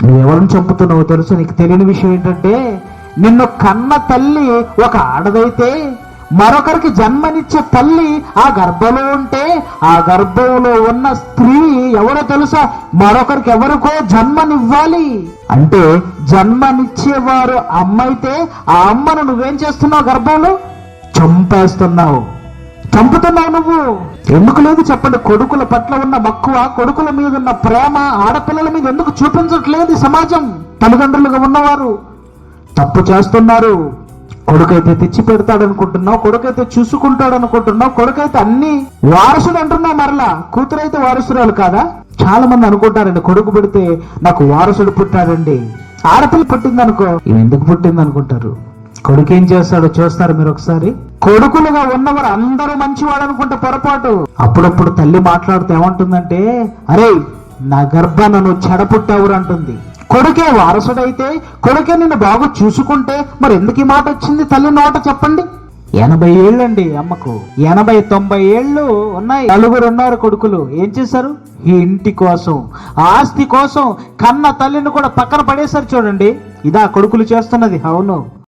నువ్వు ఎవరిని చంపుతున్నావో తెలుసు. నీకు తెలియని విషయం ఏంటంటే, నిన్ను కన్న తల్లి ఒక ఆడదైతే మరొకరికి జన్మనిచ్చే తల్లి ఆ గర్భంలో ఉంటే, ఆ గర్భంలో ఉన్న స్త్రీ ఎవరో తెలుసా? మరొకరికి ఎవరికో జన్మనివ్వాలి. అంటే జన్మనిచ్చేవారు అమ్మ అయితే, ఆ అమ్మను నువ్వేం చేస్తున్నావు? గర్భంలో చంపేస్తున్నావు, చంపుతున్నావు నువ్వు. ఎందుకు లేదు చెప్పండి? కొడుకుల పట్ల ఉన్న మక్కువ, కొడుకుల మీద ఉన్న ప్రేమ ఆడపిల్లల మీద ఎందుకు చూపించట్లేదు సమాజం? తల్లిదండ్రులుగా ఉన్నవారు తప్పు చేస్తున్నారు. కొడుకైతే తెచ్చి పెడతాడనుకుంటున్నావు, కొడుకైతే చూసుకుంటాడు అనుకుంటున్నావు, కొడుకైతే అన్ని వారసుడు అంటున్నావు. మరలా కూతురైతే వారసురాలు కాదా? చాలా మంది అనుకుంటారండి, కొడుకు పుడితే నాకు వారసుడు పుట్టాడండి. ఆడపిల్ల పుట్టిందనుకో, ఇవి ఎందుకు పుట్టింది అనుకుంటారు. కొడుకు ఏం చేస్తాడో చూస్తారు మీరు ఒకసారి. కొడుకులుగా ఉన్నవారు అందరూ మంచివాడు అనుకుంటే పొరపాటు. అప్పుడప్పుడు తల్లి మాట్లాడుతూ ఏమంటుందంటే, అరే నా గర్భాన్ని నువ్వు చెడపుట్టావురు అంటుంది. కొడుకే వారసుడైతే, కొడుకే నిన్ను బాగా చూసుకుంటే మరి ఎందుకు ఈ మాట వచ్చింది తల్లి నోట చెప్పండి? 80 ఏళ్ళండి అమ్మకు, 80-90 ఏళ్ళు ఉన్నాయి. 4 ఉన్నారు కొడుకులు. ఏం చేశారు? ఈ ఇంటి కోసం, ఆస్తి కోసం కన్న తల్లిని కూడా పక్కన పడేశారు. చూడండి, ఇదా కొడుకులు చేస్తున్నది. అవును.